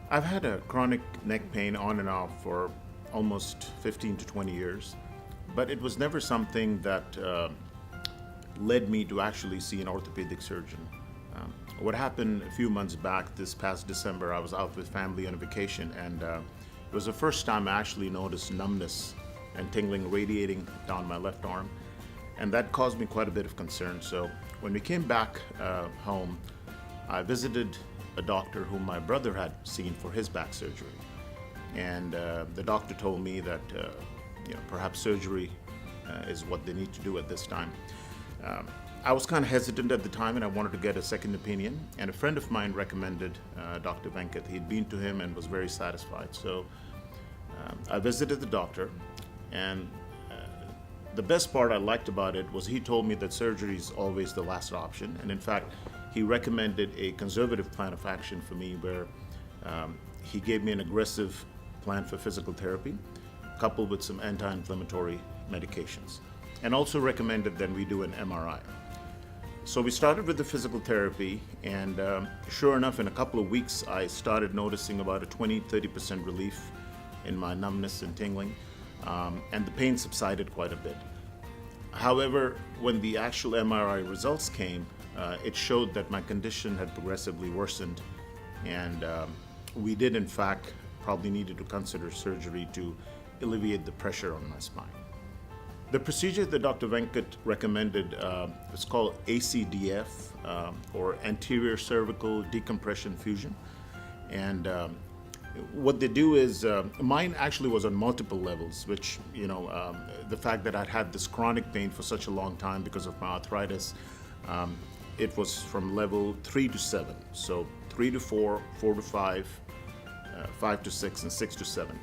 I've had a chronic neck pain on and off for almost 15 to 20 years, but it was never something that led me to actually see an orthopedic surgeon. What happened a few months back, this past December, I was out with family on a vacation, and it was the first time I actually noticed numbness and tingling radiating down my left arm, and that caused me quite a bit of concern. So when we came back home, I visited a doctor whom my brother had seen for his back surgery, and the doctor told me that perhaps surgery is what they need to do at this time. Um, I was kind of hesitant at the time, and I wanted to get a second opinion. And a friend of mine recommended Dr. Venkat. He'd been to him and was very satisfied. So I visited the doctor, and the best part I liked about it was he told me that surgery is always the last option. And in fact, he recommended a conservative plan of action for me where he gave me an aggressive plan for physical therapy coupled with some anti-inflammatory medications, and also recommended that we do an MRI. So we started with the physical therapy, and sure enough, in a couple of weeks, I started noticing about a 20-30% relief in my numbness and tingling, and the pain subsided quite a bit. However, when the actual MRI results came, it showed that my condition had progressively worsened, and we did, in fact, probably needed to consider surgery to alleviate the pressure on my spine. The procedure that Dr. Venkat recommended is called ACDF, or anterior cervical decompression fusion. And what they do is, mine actually was on multiple levels, which, the fact that I'd had this chronic pain for such a long time because of my arthritis, it was from level 3 to 7. So 3 to 4, 4 to 5, 5 to 6, and 6 to 7.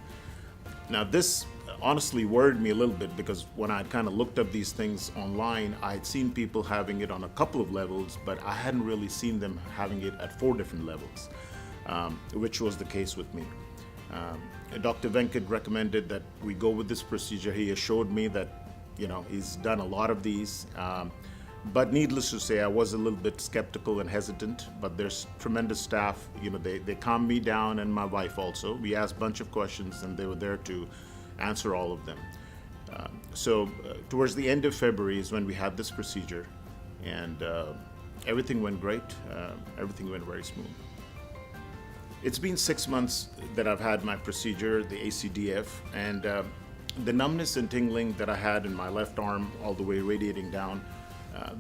Now, this honestly worried me a little bit because when I kind of looked up these things online, I had seen people having it on a couple of levels, but I hadn't really seen them having it at 4 different levels, which was the case with me. Dr. Venkat recommended that we go with this procedure. He assured me that, he's done a lot of these. But needless to say, I was a little bit skeptical and hesitant, but there's tremendous staff. They calmed me down, and my wife also. We asked a bunch of questions, and they were there to answer all of them. So towards the end of February is when we had this procedure, and everything went great. Everything went very smooth. It's been 6 months that I've had my procedure, the ACDF, and the numbness and tingling that I had in my left arm all the way radiating down,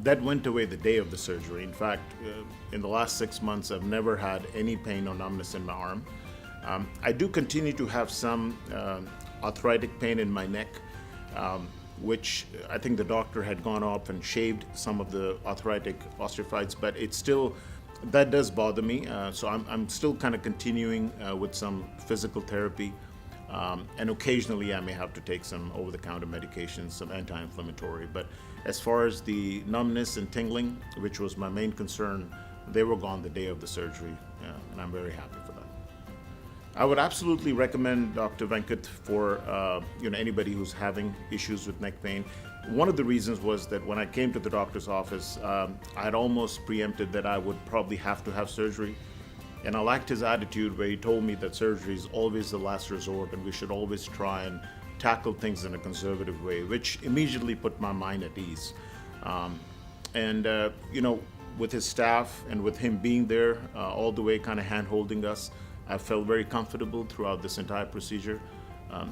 that went away the day of the surgery. In fact, in the last 6 months, I've never had any pain or numbness in my arm. I do continue to have some arthritic pain in my neck, which I think the doctor had gone off and shaved some of the arthritic osteophytes, but that does bother me. So I'm still kind of continuing with some physical therapy. And occasionally I may have to take some over-the-counter medications, some anti-inflammatory. But as far as the numbness and tingling, which was my main concern, they were gone the day of the surgery, and I'm very happy for that. I would absolutely recommend Dr. Venkat for anybody who's having issues with neck pain. One of the reasons was that when I came to the doctor's office, I had almost preempted that I would probably have to have surgery. And I liked his attitude where he told me that surgery is always the last resort and we should always try and tackle things in a conservative way, which immediately put my mind at ease. With his staff and with him being there all the way kind of hand-holding us, I felt very comfortable throughout this entire procedure.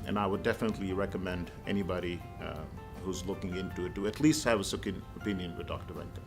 And I would definitely recommend anybody who's looking into it to at least have a second opinion with Dr. Venkat.